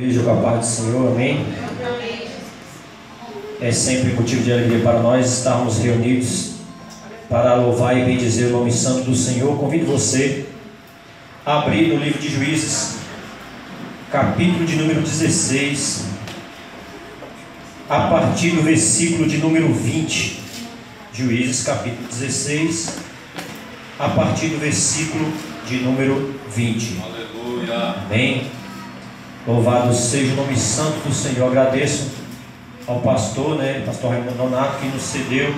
Igreja com a paz do Senhor, amém? É sempre motivo de alegria para nós estarmos reunidos para louvar e bendizer o nome santo do Senhor. Convido você a abrir no livro de Juízes, capítulo de número 16, a partir do versículo de número 20. Juízes, capítulo 16, a partir do versículo de número 20. Aleluia. Amém. Louvado seja o nome santo do Senhor. Agradeço ao pastor, pastor Raimundo Donato, que nos cedeu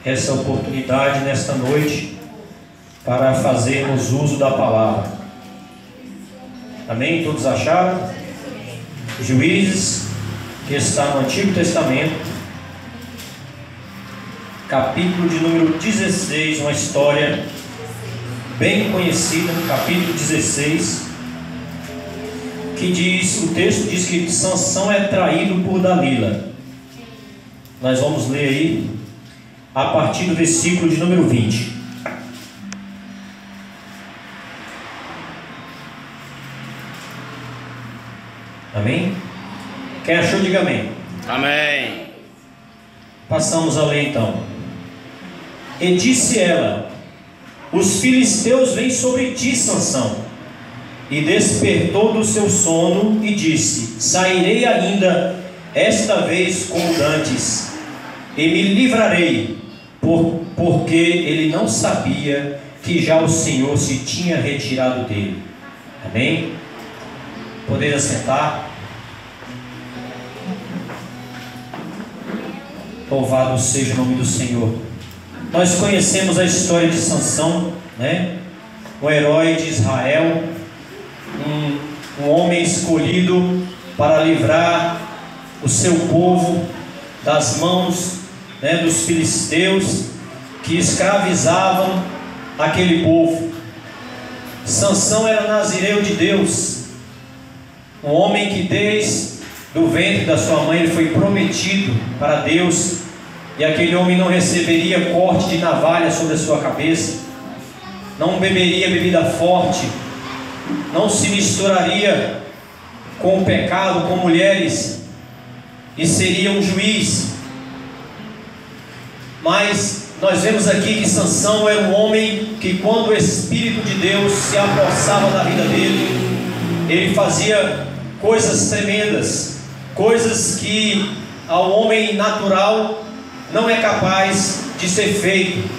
essa oportunidade nesta noite para fazermos uso da palavra. Amém? Todos acharam? Juízes, que está no Antigo Testamento, capítulo de número 16, uma história bem conhecida, capítulo 16, que diz, o texto diz que Sansão é traído por Dalila. Nós vamos ler aí a partir do versículo de número 20. Amém? Quem achou, diga amém. Amém. Passamos a ler então. E disse ela: os filisteus vêm sobre ti, Sansão. E despertou do seu sono e disse: sairei ainda esta vez como dantes, e me livrarei, porque ele não sabia que já o Senhor se tinha retirado dele. Amém? Poder assentar. Louvado seja o nome do Senhor. Nós conhecemos a história de Sansão, o herói de Israel, um homem escolhido para livrar o seu povo das mãos dos filisteus que escravizavam aquele povo. Sansão era nazireu de Deus, um homem que desde do ventre da sua mãe ele foi prometido para Deus, e aquele homem não receberia corte de navalha sobre a sua cabeça, não beberia bebida forte, não se misturaria com o pecado, com mulheres, e seria um juiz. Mas nós vemos aqui que Sansão era um homem que, quando o Espírito de Deus se apossava da vida dele, ele fazia coisas tremendas, coisas que ao homem natural não é capaz de ser feito.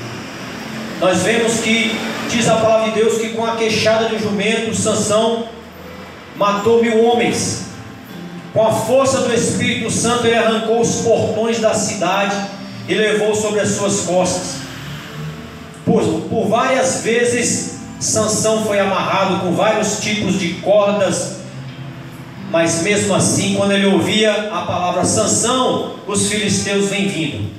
Nós vemos que diz a palavra de Deus que com a queixada de um jumento, Sansão matou 1000 homens. Com a força do Espírito Santo, ele arrancou os portões da cidade e levou sobre as suas costas. Por várias vezes Sansão foi amarrado com vários tipos de cordas, mas mesmo assim, quando ele ouvia a palavra Sansão, os filisteus vêm vindo.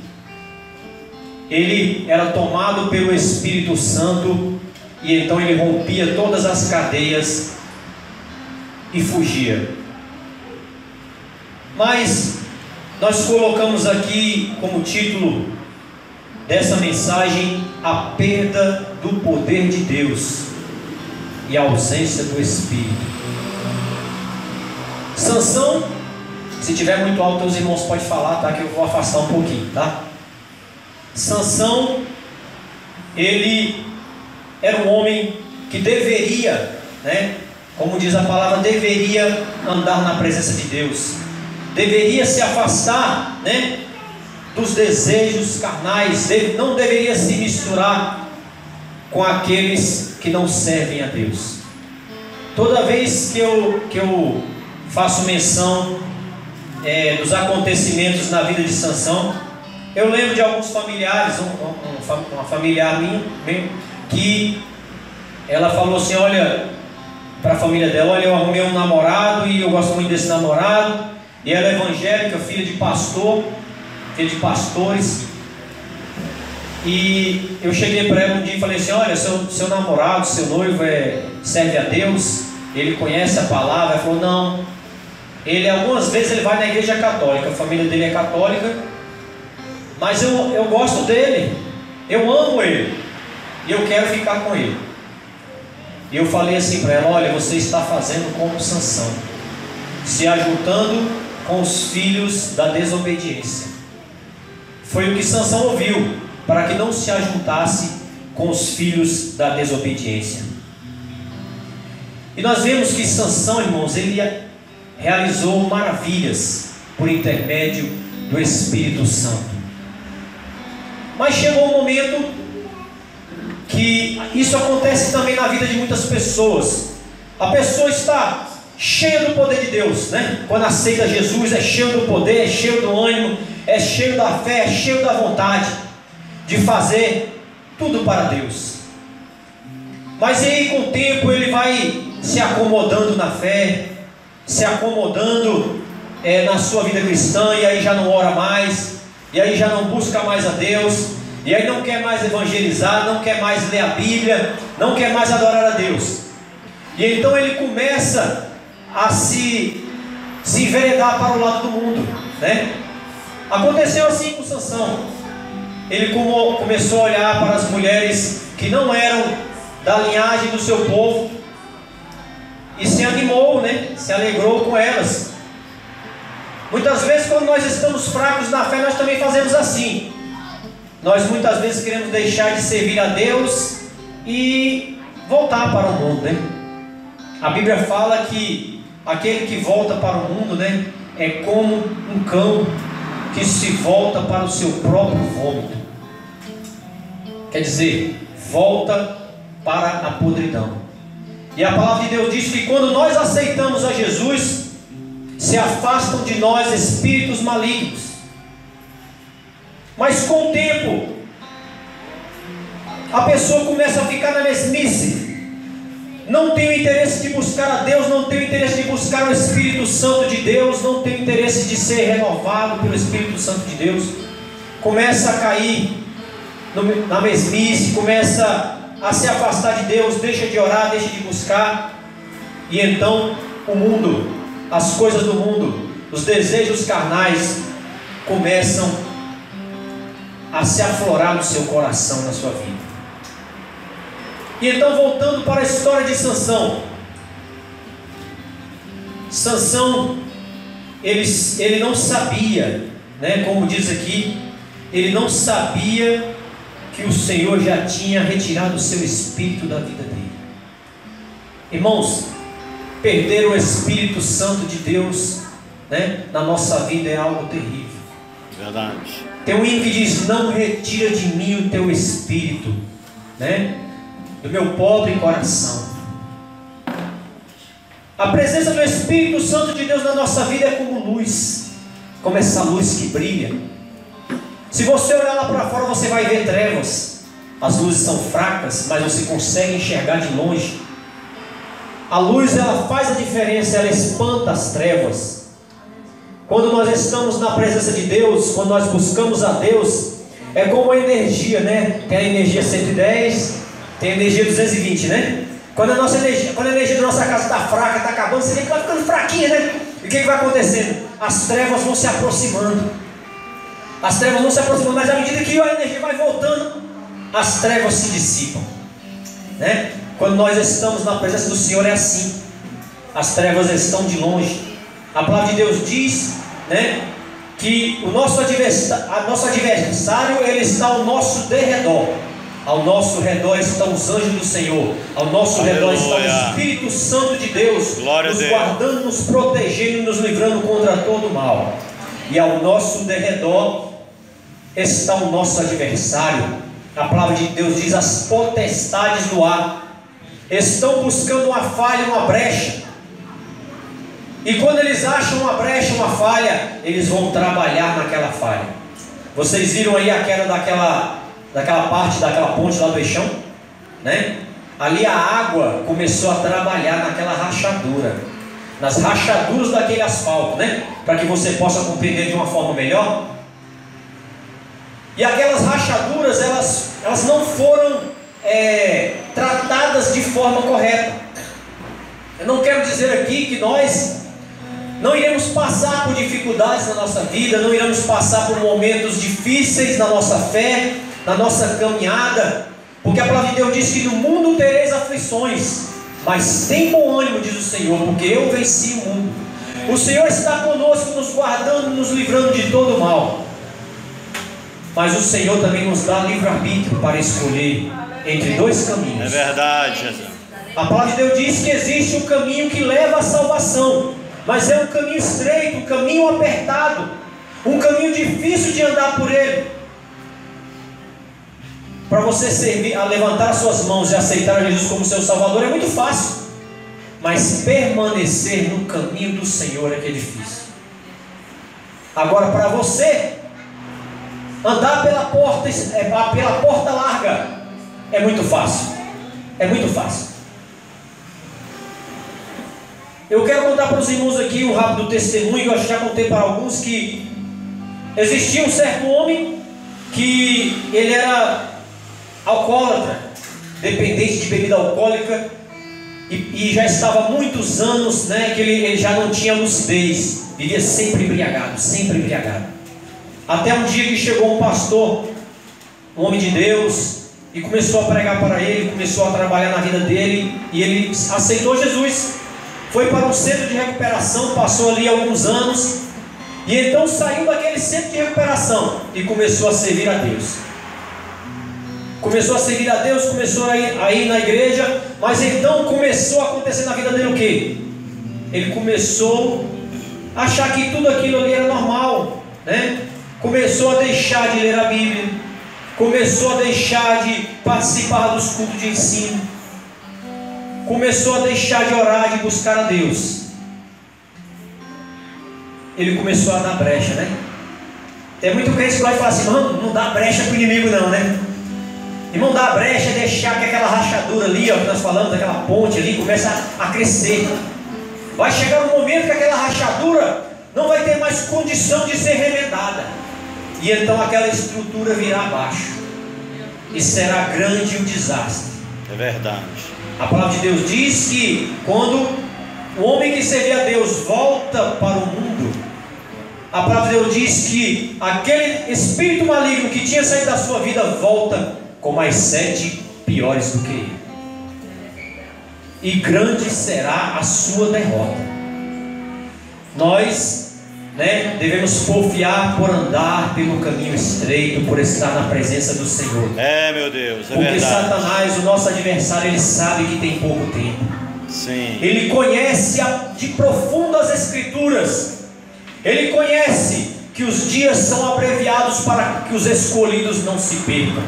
Ele era tomado pelo Espírito Santo, e então ele rompia todas as cadeias e fugia. Mas nós colocamos aqui como título dessa mensagem: a perda do poder de Deus e a ausência do Espírito. Sansão, se tiver muito alto, os irmãos podem falar, tá? Que eu vou afastar um pouquinho, tá? Sansão, ele era um homem que deveria, como diz a palavra, deveria andar na presença de Deus, deveria se afastar, dos desejos carnais, não deveria se misturar com aqueles que não servem a Deus. Toda vez que eu faço menção dos acontecimentos na vida de Sansão, eu lembro de alguns familiares, uma familiar minha, que ela falou assim, olha, para a família dela: olha, eu arrumei um namorado e eu gosto muito desse namorado, e ela é evangélica, filha de pastor, filha de pastores. E eu cheguei para ela um dia e falei assim: olha, seu namorado, seu noivo serve a Deus, ele conhece a palavra? Ela falou: não, algumas vezes ele vai na igreja católica, a família dele é católica, mas eu gosto dele, eu amo ele, e eu quero ficar com ele. E eu falei assim para ela: olha, você está fazendo como Sansão. se ajuntando com os filhos da desobediência. Foi o que Sansão ouviu, para que não se ajuntasse com os filhos da desobediência. E nós vemos que Sansão, irmãos, ele realizou maravilhas por intermédio do Espírito Santo. Mas chegou um momento que isso acontece também na vida de muitas pessoas. A pessoa está cheia do poder de Deus, né? Quando aceita Jesus, é cheio do poder, é cheio do ânimo, é cheio da fé, é cheio da vontade de fazer tudo para Deus. Mas aí com o tempo ele vai se acomodando na fé, se acomodando na sua vida cristã, e aí já não ora mais, e aí já não busca mais a Deus, e aí não quer mais evangelizar, não quer mais ler a Bíblia, não quer mais adorar a Deus. E então ele começa a se enveredar para o lado do mundo, né? Aconteceu assim com Sansão. Ele começou a olhar para as mulheres que não eram da linhagem do seu povo e se animou, né? Se alegrou com elas. Muitas vezes, quando nós estamos fracos na fé, nós também fazemos assim. Nós muitas vezes queremos deixar de servir a Deus e voltar para o mundo, né? A Bíblia fala que aquele que volta para o mundo, né, é como um cão que se volta para o seu próprio vômito. Quer dizer, volta para a podridão. E a palavra de Deus diz que quando nós aceitamos a Jesus, se afastam de nós espíritos malignos. Mas com o tempo, a pessoa começa a ficar na mesmice. Não tem o interesse de buscar a Deus, não tem o interesse de buscar o Espírito Santo de Deus, não tem o interesse de ser renovado pelo Espírito Santo de Deus. Começa a cair na mesmice, começa a se afastar de Deus, deixa de orar, deixa de buscar. E então o mundo, as coisas do mundo, os desejos carnais começam a se aflorar no seu coração, na sua vida. E então, voltando para a história de Sansão. Sansão, ele não sabia, né, como diz aqui, ele não sabia que o Senhor já tinha retirado o seu espírito da vida dele. Irmãos, perder o Espírito Santo de Deus, né, na nossa vida é algo terrível. Verdade. Tem um hino que diz: não retira de mim o teu espírito, né, do meu pobre coração. A presença do Espírito Santo de Deus na nossa vida é como luz, como essa luz que brilha. Se você olhar lá para fora, você vai ver trevas. As luzes são fracas, mas você consegue enxergar de longe. A luz, ela faz a diferença, ela espanta as trevas. Quando nós estamos na presença de Deus, quando nós buscamos a Deus, é como a energia, né? Tem a energia 110, tem a energia 220, né? Quando a energia da nossa casa está fraca, está acabando, você vê que vai ficando fraquinha, né? E o que vai acontecendo? As trevas vão se aproximando. As trevas vão se aproximando, mas à medida que a energia vai voltando, as trevas se dissipam, né? Quando nós estamos na presença do Senhor é assim. As trevas estão de longe. A palavra de Deus diz, né, que o nosso adversário, ele está ao nosso derredor. Ao nosso redor estão os anjos do Senhor. Ao nosso redor está o Espírito Santo de Deus, nos guardando, nos protegendo e nos livrando contra todo o mal. E ao nosso derredor está o nosso adversário. A palavra de Deus diz: as potestades do ar estão buscando uma falha, uma brecha. E quando eles acham uma brecha, uma falha, eles vão trabalhar naquela falha. Vocês viram aí a queda daquela parte, daquela ponte lá do Eixão, né? Ali a água começou a trabalhar naquela rachadura, nas rachaduras daquele asfalto, né? Para que você possa compreender de uma forma melhor. E aquelas rachaduras, elas não foram tratadas de forma correta. Eu não quero dizer aqui que nós não iremos passar por dificuldades na nossa vida, não iremos passar por momentos difíceis na nossa fé, na nossa caminhada, porque a palavra de Deus diz que no mundo tereis aflições, mas tem bom ânimo, diz o Senhor, porque eu venci o mundo. O Senhor está conosco, nos guardando, nos livrando de todo mal. Mas o Senhor também nos dá livre-arbítrio para escolher entre dois caminhos. É verdade, Jesus. A palavra de Deus diz que existe um caminho que leva à salvação, mas é um caminho estreito, um caminho apertado, um caminho difícil de andar por ele. Para você servir, a levantar suas mãos e aceitar Jesus como seu Salvador é muito fácil, mas permanecer no caminho do Senhor é que é difícil. Agora, para você andar pela porta larga é muito fácil. É muito fácil. Eu quero contar para os irmãos aqui um rápido testemunho. Eu acho que já contei para alguns que existia um certo homem que ele era alcoólatra, dependente de bebida alcoólica, e já estava há muitos anos, que ele já não tinha lucidez, vivia sempre embriagado, sempre embriagado. Até um dia que chegou um pastor, um homem de Deus, e começou a pregar para ele, começou a trabalhar na vida dele, e ele aceitou Jesus. Foi para um centro de recuperação, passou ali alguns anos, e então saiu daquele centro de recuperação e começou a servir a Deus. Começou a servir a Deus, começou a ir na igreja, mas então começou a acontecer na vida dele o quê? Ele começou a achar que tudo aquilo ali era normal, Começou a deixar de ler a Bíblia, começou a deixar de participar dos cultos de ensino, começou a deixar de orar, de buscar a Deus. Ele começou a dar brecha, Tem muito crente que gosta de falar assim: mano, não dá brecha para o inimigo não, Irmão, dá brecha é deixar que aquela rachadura ali, que nós falamos, aquela ponte ali, começa a crescer. Vai chegar um momento que aquela rachadura não vai ter mais condição de ser remendada, e então aquela estrutura virá abaixo, e será grande o desastre. É verdade. A palavra de Deus diz que quando o homem que servia a Deus volta para o mundo, a palavra de Deus diz que aquele espírito maligno que tinha saído da sua vida volta com mais 7 piores do que ele, e grande será a sua derrota. Nós devemos confiar por andar pelo caminho estreito, por estar na presença do Senhor. Meu Deus, é porque verdade. Satanás, o nosso adversário, ele sabe que tem pouco tempo. Sim. Ele conhece de profundo as Escrituras. Ele conhece que os dias são abreviados para que os escolhidos não se percam.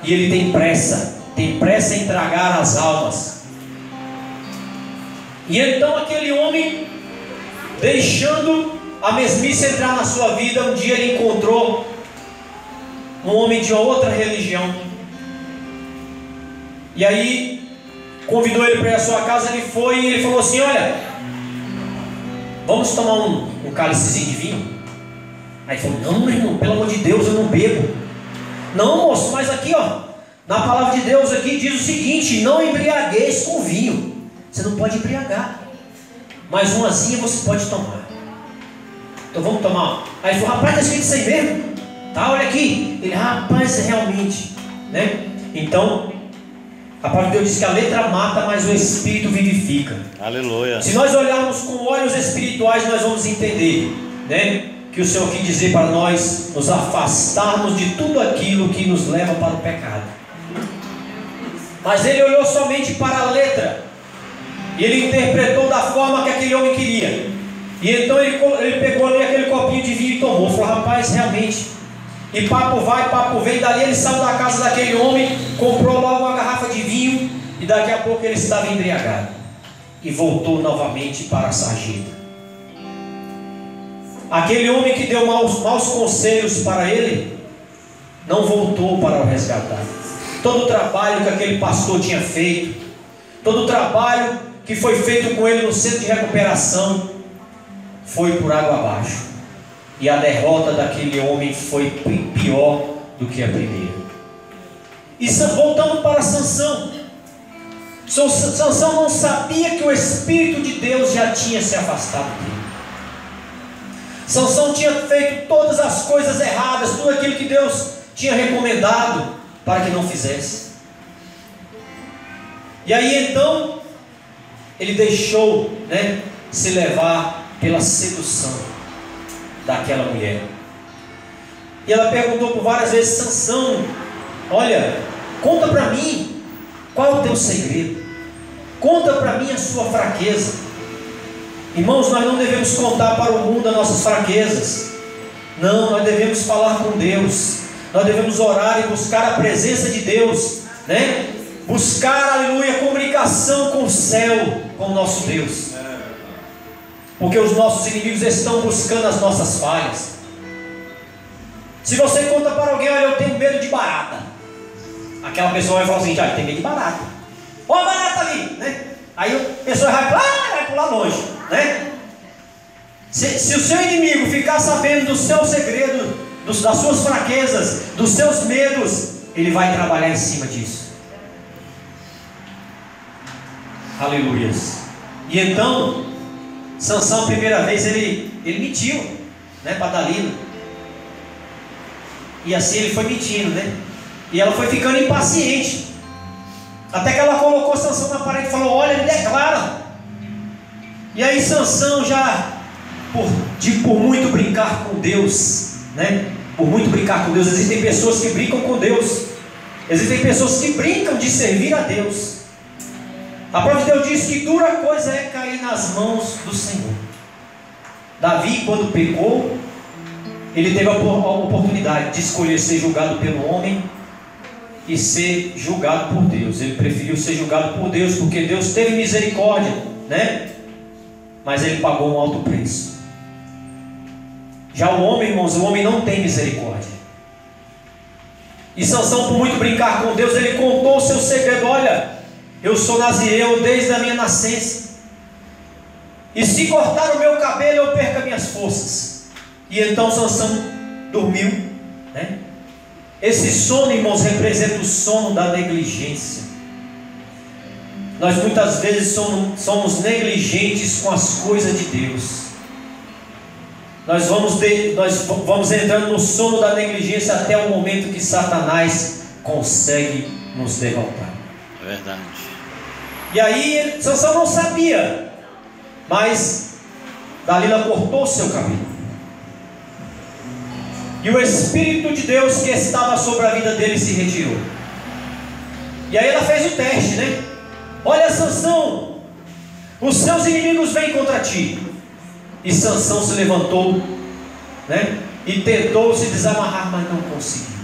E ele tem pressa em tragar as almas. E então aquele homem, deixando a mesmice entrar na sua vida, um dia ele encontrou um homem de uma outra religião. E aí convidou ele para ir à sua casa. Ele foi e ele falou assim: olha, vamos tomar um cálicezinho de vinho? Aí ele falou: não, meu irmão, pelo amor de Deus, eu não bebo. Não, moço, mas aqui, na palavra de Deus aqui diz o seguinte: não embriagueis com vinho. Você não pode embriagar, mas umazinha você pode tomar. Então vamos tomar. Aí ele falou: rapaz, está escrito isso aí mesmo? Tá, olha aqui. Ele: rapaz, realmente, Então, a palavra de Deus diz que a letra mata, mas o Espírito vivifica. Aleluia. Se nós olharmos com olhos espirituais, nós vamos entender, que o Senhor quis dizer para nós nos afastarmos de tudo aquilo que nos leva para o pecado. Mas ele olhou somente para a letra, e ele interpretou da forma que aquele homem queria. E então ele pegou ali aquele copinho de vinho e tomou. Falou: rapaz, realmente. E papo vai, papo vem. Dali ele saiu da casa daquele homem, comprou logo uma garrafa de vinho, e daqui a pouco ele estava embriagado, e voltou novamente para a sarjeta. Aquele homem que deu maus conselhos para ele, não voltou para o resgatar. Todo o trabalho que aquele pastor tinha feito, todo o trabalho que foi feito com ele no centro de recuperação, foi por água abaixo. E a derrota daquele homem foi pior do que a primeira. E voltando para Sansão, Sansão não sabia que o Espírito de Deus já tinha se afastado dele. Sansão tinha feito todas as coisas erradas, tudo aquilo que Deus tinha recomendado para que não fizesse. E aí então ele deixou, se levar pela sedução daquela mulher. E ela perguntou por várias vezes: Sansão, olha, conta para mim qual é o teu segredo, conta para mim a sua fraqueza. Irmãos, nós não devemos contar para o mundo as nossas fraquezas. Não, nós devemos falar com Deus. Nós devemos orar e buscar a presença de Deus, né? Buscar, aleluia, comunicação com o céu, com o nosso Deus. Porque os nossos inimigos estão buscando as nossas falhas. Se você conta para alguém: olha, eu tenho medo de barata, aquela pessoa vai falar assim: já tem medo de barata, ó a barata ali, né? Aí a pessoa vai pular longe, né? Se o seu inimigo ficar sabendo do seu segredo, das suas fraquezas, dos seus medos, ele vai trabalhar em cima disso. Aleluias. E então Sansão, a primeira vez, ele mentiu, né, para Dalila. E assim ele foi mentindo, né? E ela foi ficando impaciente, até que ela colocou Sansão na parede e falou: olha, me declara. E aí Sansão, já por muito brincar com Deus, né? Por muito brincar com Deus, existem pessoas que brincam com Deus, existem pessoas que brincam de servir a Deus. A palavra de Deus diz que dura coisa é cair nas mãos do Senhor. Davi, quando pecou, ele teve a oportunidade de escolher ser julgado pelo homem e ser julgado por Deus. Ele preferiu ser julgado por Deus, porque Deus teve misericórdia, né? Mas ele pagou um alto preço. Já o homem, irmãos, o homem não tem misericórdia. E Sansão, por muito brincar com Deus, ele contou o seu segredo: olha, eu sou nazireu desde a minha nascença, e se cortar o meu cabelo eu perco as minhas forças. E então Sansão dormiu, né? Esse sono, irmãos, representa o sono da negligência. Nós muitas vezes somos negligentes com as coisas de Deus. Nós vamos entrando no sono da negligência até o momento que Satanás consegue nos derrotar. É verdade. E aí Sansão não sabia, mas Dalila cortou o seu cabelo. E o Espírito de Deus que estava sobre a vida dele se retirou. E aí ela fez o teste, né? Olha, Sansão, os seus inimigos vêm contra ti. E Sansão se levantou, né? E tentou se desamarrar, mas não conseguiu.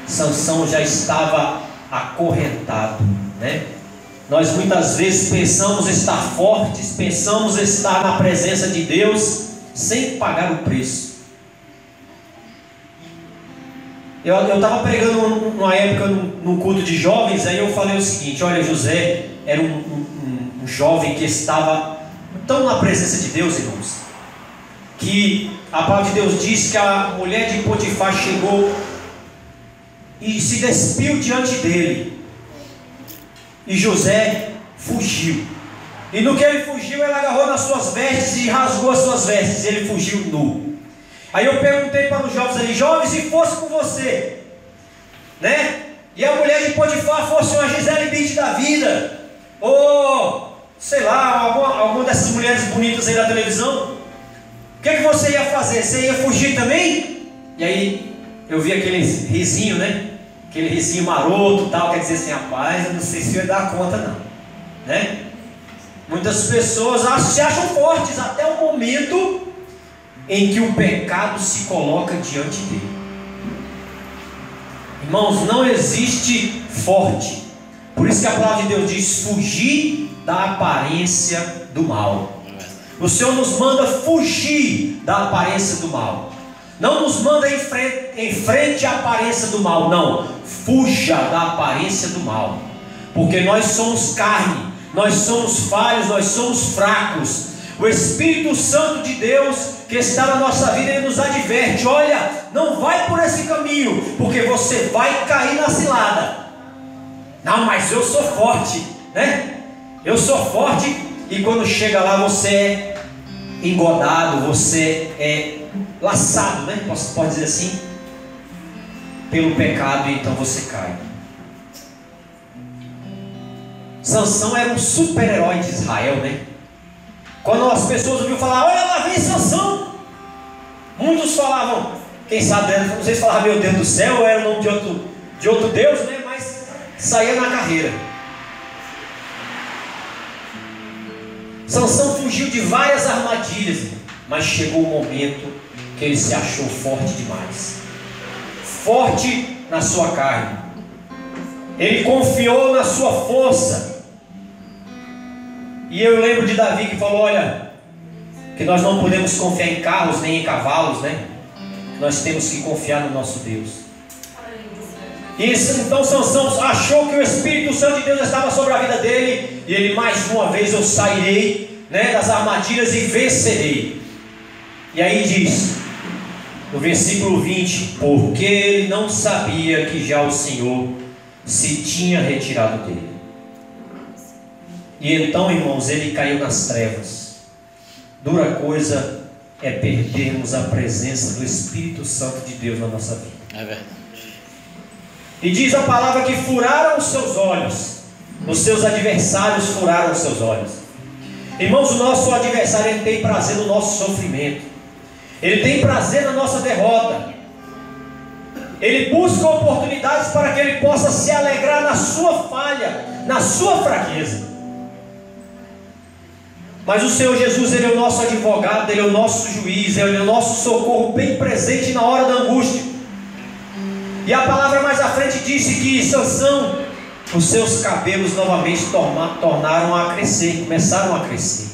Sansão já estava acorrentado, né? Nós muitas vezes pensamos estar fortes, pensamos estar na presença de Deus sem pagar o preço. Eu estava pregando uma época num culto de jovens, aí eu falei o seguinte: olha, José era um jovem que estava tão na presença de Deus, irmãos, que a palavra de Deus diz que a mulher de Potifar chegou e se despiu diante dele, e José fugiu. E no que ele fugiu, ele agarrou nas suas vestes e rasgou as suas vestes, e ele fugiu nu. Aí eu perguntei para os jovens ali: jovens, se fosse com você, né? E a mulher de Potifar fosse uma Gisele Bündchen da vida, ou sei lá, alguma dessas mulheres bonitas aí da televisão, o que você ia fazer? Você ia fugir também? E aí eu vi aquele risinho, né? Aquele risinho maroto, tal, quer dizer assim: rapaz, eu não sei se eu ia dar conta não, né? Muitas pessoas se acham fortes até o momento em que o pecado se coloca diante dele. Irmãos, não existe forte. Por isso que a palavra de Deus diz: fugir da aparência do mal. O Senhor nos manda fugir da aparência do mal. Não nos manda em frente à aparência do mal, não. Fuja da aparência do mal, porque nós somos carne, nós somos falhos, nós somos fracos. O Espírito Santo de Deus que está na nossa vida, ele nos adverte: olha, não vai por esse caminho, porque você vai cair na cilada. Não, mas eu sou forte, né? Eu sou forte. E quando chega lá, você é engodado, você é laçado, né? Pode dizer assim, pelo pecado, e então você cai. Sansão era um super-herói de Israel, né? Quando as pessoas ouviam falar, olha lá vem Sansão, muitos falavam, quem sabe, não sei se falavam meu Deus do céu, ou era o nome de outro Deus, né? Mas saía na carreira. Sansão fugiu de várias armadilhas, mas chegou o momento que ele se achou forte demais, forte na sua carne. Ele confiou na sua força. E eu lembro de Davi que falou, olha, que nós não podemos confiar em carros nem em cavalos, né? Nós temos que confiar no nosso Deus. E então Sansão achou que o Espírito Santo de Deus estava sobre a vida dele, e ele, mais uma vez, eu sairei, né, das armadilhas e vencerei. E aí diz no versículo 20, porque ele não sabia que já o Senhor se tinha retirado dele. E então, irmãos, ele caiu nas trevas. Dura coisa é perdermos a presença do Espírito Santo de Deus na nossa vida. É verdade. E diz a palavra que furaram os seus olhos, os seus adversários furaram os seus olhos. Irmãos, o nosso adversário, ele tem prazer no nosso sofrimento, ele tem prazer na nossa derrota, ele busca oportunidades para que ele possa se alegrar na sua falha, na sua fraqueza. Mas o Senhor Jesus, ele é o nosso advogado, ele é o nosso juiz, ele é o nosso socorro bem presente na hora da angústia. E a palavra mais à frente disse que Sansão, os seus cabelos novamente tornaram a crescer, começaram a crescer.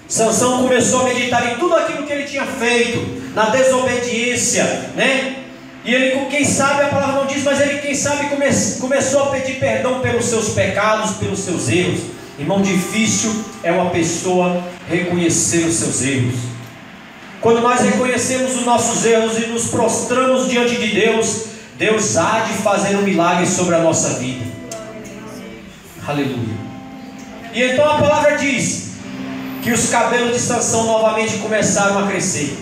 Sansão começou a meditar em tudo aquilo que ele tinha feito, na desobediência, né? E ele, quem sabe, a palavra não diz, mas ele, quem sabe, começou a pedir perdão pelos seus pecados, pelos seus erros. Irmão, difícil é uma pessoa reconhecer os seus erros. Quando nós reconhecemos os nossos erros e nos prostramos diante de Deus, Deus há de fazer um milagre sobre a nossa vida. Aleluia. E então a palavra diz que os cabelos de Sansão novamente começaram a crescer.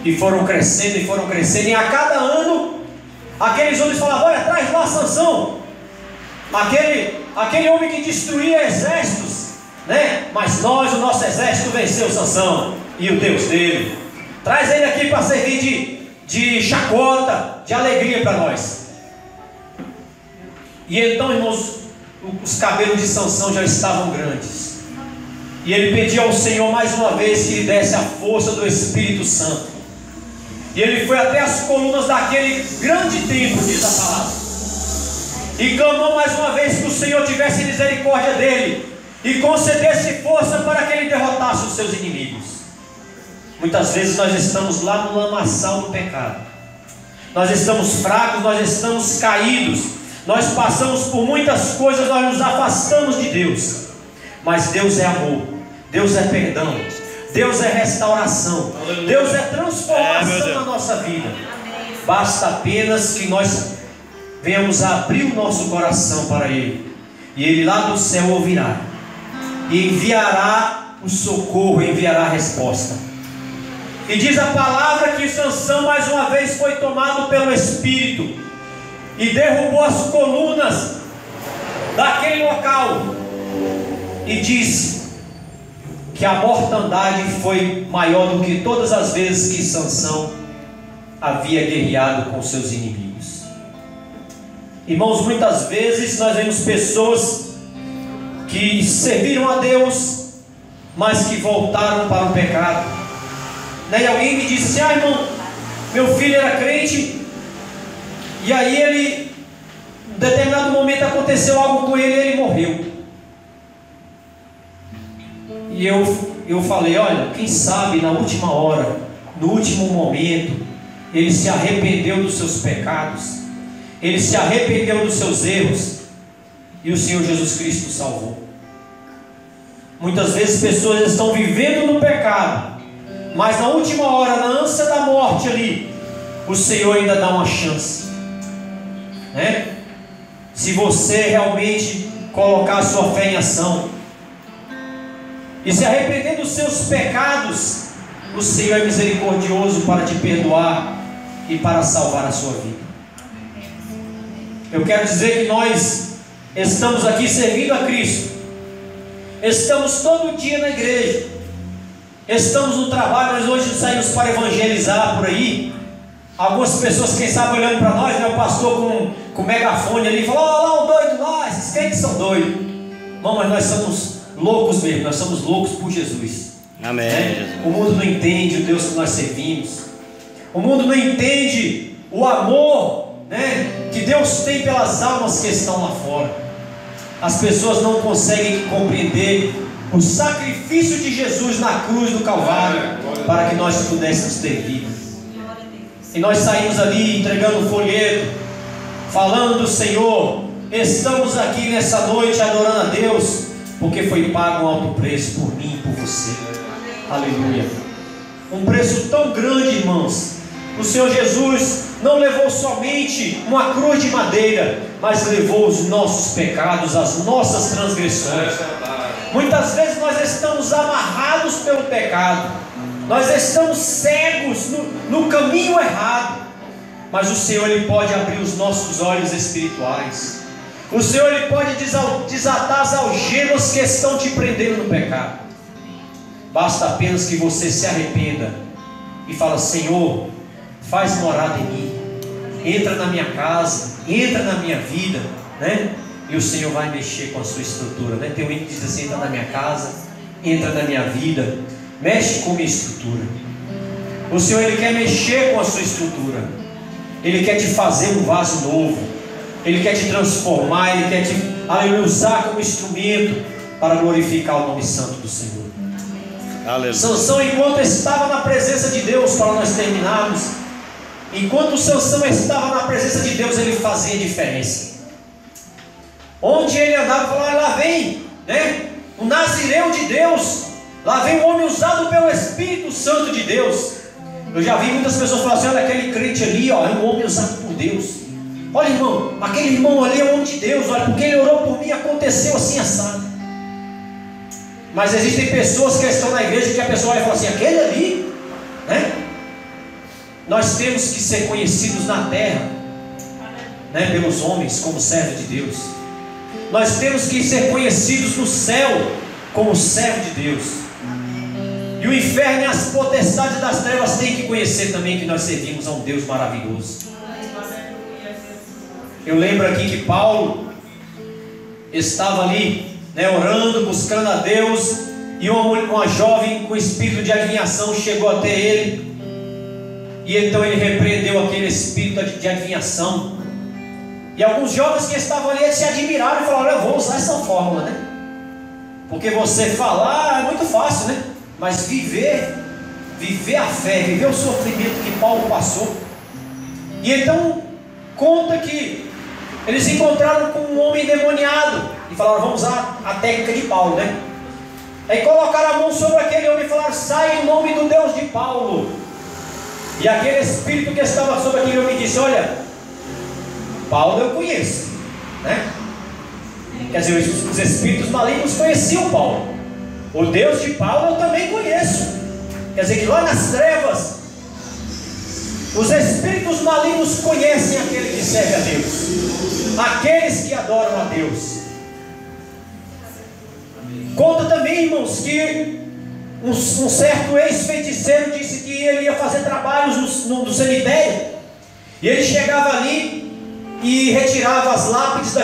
E foram crescendo, e foram crescendo. E a cada ano, aqueles homens falavam, olha, traz lá Sansão, aquele homem que destruía exércitos, né? Mas nós, o nosso exército, venceu Sansão e o Deus dele. Traz ele aqui para servir de chacota, de alegria para nós. E então, irmãos, os cabelos de Sansão já estavam grandes. E ele pedia ao Senhor mais uma vez que lhe desse a força do Espírito Santo. E ele foi até as colunas daquele grande templo, diz a palavra, e clamou mais uma vez que o Senhor tivesse misericórdia dele e concedesse força para que ele derrotasse os seus inimigos. Muitas vezes nós estamos lá no lamaçal do pecado, nós estamos fracos, nós estamos caídos, nós passamos por muitas coisas, nós nos afastamos de Deus. Mas Deus é amor, Deus é perdão, Deus é restauração, Deus é transformação na nossa vida. Basta apenas que nós venhamos a abrir o nosso coração para Ele, e Ele lá do céu ouvirá e enviará o socorro, enviará a resposta. E diz a palavra que Sansão mais uma vez foi tomado pelo Espírito e derrubou as colunas daquele local, e disse que a mortandade foi maior do que todas as vezes que Sansão havia guerreado com seus inimigos. Irmãos, muitas vezes nós vemos pessoas que serviram a Deus, mas que voltaram para o pecado. E alguém me disse assim, irmão, meu filho era crente, e aí ele, em determinado momento aconteceu algo com ele e ele morreu. E eu falei, olha, quem sabe na última hora, no último momento, ele se arrependeu dos seus pecados, ele se arrependeu dos seus erros, e o Senhor Jesus Cristo o salvou. Muitas vezes pessoas estão vivendo no pecado, mas na última hora, na ânsia da morte ali, o Senhor ainda dá uma chance, né? Se você realmente colocar a sua fé em ação e se arrepender dos seus pecados, o Senhor é misericordioso para te perdoar e para salvar a sua vida. Eu quero dizer que nós estamos aqui servindo a Cristo, estamos todo dia na igreja, estamos no trabalho, mas hoje saímos para evangelizar por aí. Algumas pessoas, quem sabe, olhando para nós, né, o pastor com megafone ali, falou: olha lá o doido lá, esses crentes são doidos. Não, mas nós somos loucos mesmo, nós somos loucos por Jesus. Amém. Jesus. O mundo não entende o Deus que nós servimos, o mundo não entende o amor, né, que Deus tem pelas almas que estão lá fora. As pessoas não conseguem compreender o sacrifício de Jesus na cruz do Calvário para que nós pudéssemos ter vida. E nós saímos ali entregando um folheto, falando do Senhor. Estamos aqui nessa noite adorando a Deus, porque foi pago um alto preço por mim e por você. Aleluia. Um preço tão grande, irmãos. O Senhor Jesus não levou somente uma cruz de madeira, mas levou os nossos pecados, as nossas transgressões. Muitas vezes nós estamos amarrados pelo pecado, nós estamos cegos no caminho errado, mas o Senhor, Ele pode abrir os nossos olhos espirituais. O Senhor, Ele pode desatar as algemas que estão te prendendo no pecado. Basta apenas que você se arrependa e fala: Senhor, faz morada em mim, entra na minha casa, entra na minha vida, né? E o Senhor vai mexer com a sua estrutura, né? Tem um hino que diz assim: entra na minha casa, entra na minha vida, mexe com a minha estrutura. O Senhor, Ele quer mexer com a sua estrutura, Ele quer te fazer um vaso novo, Ele quer te transformar, Ele quer te usar como instrumento para glorificar o nome santo do Senhor. Aleluia. Sansão, enquanto estava na presença de Deus, para nós terminarmos, enquanto Sansão estava na presença de Deus, ele fazia diferença. Onde ele andava, falava: lá vem, né, o Nazireu de Deus, lá vem o homem usado pelo Espírito Santo de Deus. Eu já vi muitas pessoas falar assim: olha, aquele crente ali, ó, é um homem usado por Deus. Olha, irmão, aquele irmão ali é um homem de Deus, olha, porque ele orou por mim, aconteceu assim, assado. Mas existem pessoas que estão na igreja que a pessoa olha e fala assim: aquele ali, né? Nós temos que ser conhecidos na terra, né, pelos homens como servo de Deus. Nós temos que ser conhecidos no céu como servo de Deus. E o inferno e as potestades das trevas têm que conhecer também que nós servimos a um Deus maravilhoso. Eu lembro aqui que Paulo estava ali, né, orando, buscando a Deus, e uma jovem com espírito de adivinhação chegou até ele, e então ele repreendeu aquele espírito de adivinhação. E alguns jovens que estavam ali, eles se admiraram e falaram: olha, eu vou usar essa fórmula, né? Porque você falar é muito fácil, né? Mas viver a fé, viver o sofrimento que Paulo passou. E então conta que eles encontraram com um homem endemoniado e falaram: vamos usar a técnica de Paulo, né? Aí colocaram a mão sobre aquele homem e falaram: sai em nome do Deus de Paulo. E aquele espírito que estava sobre aquele homem disse: olha, Paulo eu conheço, né? Quer dizer, os espíritos malignos conheciam Paulo. O Deus de Paulo eu também conheço. Quer dizer que lá nas trevas, os espíritos malignos conhecem aquele que serve a Deus, aqueles que adoram a Deus. Conta também, irmãos, que um certo ex-feiticeiro disse que ele ia fazer trabalhos no cemitério, e ele chegava ali e retirava as lápides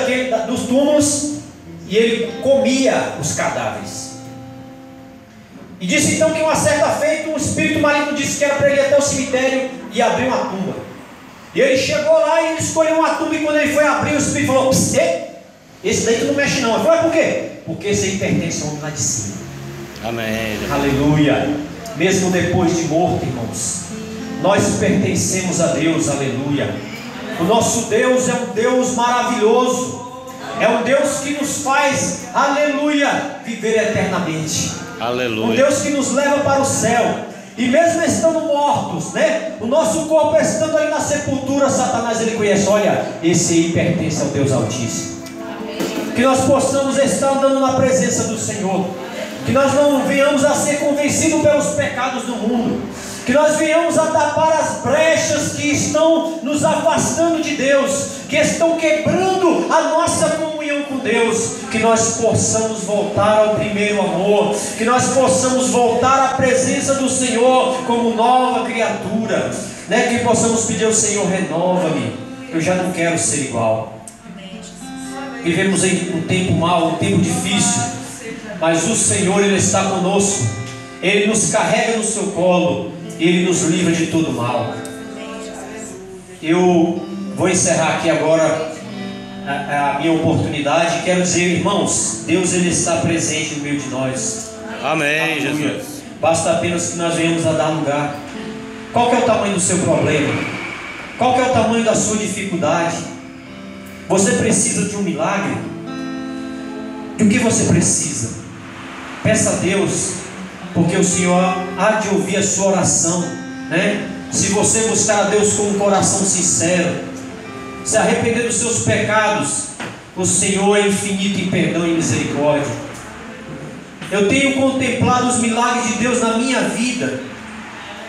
dos túmulos, e ele comia os cadáveres. E disse então que uma certa feita um espírito maligno disse que era para ele ir até o cemitério e abrir uma tumba. E ele chegou lá e ele escolheu uma tumba, e quando ele foi abrir, o espírito falou: esse daí tu não mexe não. Ele falou: por quê? Porque esse aí pertence ao homem lá de cima. Amém. Aleluia. Mesmo depois de morto, irmãos, nós pertencemos a Deus. Aleluia. O nosso Deus é um Deus maravilhoso, é um Deus que nos faz, aleluia, viver eternamente. Aleluia. Um Deus que nos leva para o céu. E mesmo estando mortos, né, o nosso corpo estando ali na sepultura, Satanás ele conhece: olha, esse aí pertence ao Deus Altíssimo. Que nós possamos estar andando na presença do Senhor, que nós não venhamos a ser convencidos pelos pecados do mundo, que nós venhamos a tapar as brechas que estão nos afastando de Deus, que estão quebrando a nossa comunhão com Deus, que nós possamos voltar ao primeiro amor, que nós possamos voltar à presença do Senhor como nova criatura, né? Que possamos pedir ao Senhor: renova-me, eu já não quero ser igual. Vivemos em um tempo mau, um tempo difícil, mas o Senhor, Ele está conosco, Ele nos carrega no seu colo, Ele nos livra de todo mal. Eu vou encerrar aqui agora a minha oportunidade. Quero dizer, irmãos, Deus, Ele está presente no meio de nós. Amém, Aleluia. Jesus. Basta apenas que nós venhamos a dar lugar. Qual que é o tamanho do seu problema? Qual que é o tamanho da sua dificuldade? Você precisa de um milagre? Do que você precisa? Peça a Deus, porque o Senhor há de ouvir a sua oração, né? Se você buscar a Deus com um coração sincero, se arrepender dos seus pecados, o Senhor é infinito em perdão e misericórdia. Eu tenho contemplado os milagres de Deus na minha vida.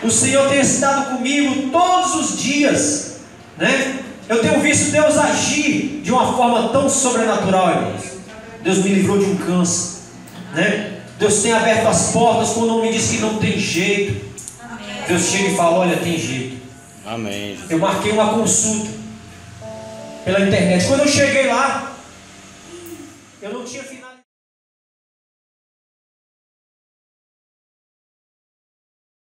O Senhor tem estado comigo todos os dias, né? Eu tenho visto Deus agir de uma forma tão sobrenatural, irmãos. Deus me livrou de um câncer, né? Deus tem aberto as portas quando o homem diz que não tem jeito. Deus chega e fala: olha, tem jeito. Amém, Jesus. Eu marquei uma consulta pela internet. Quando eu cheguei lá, eu não tinha finalizado.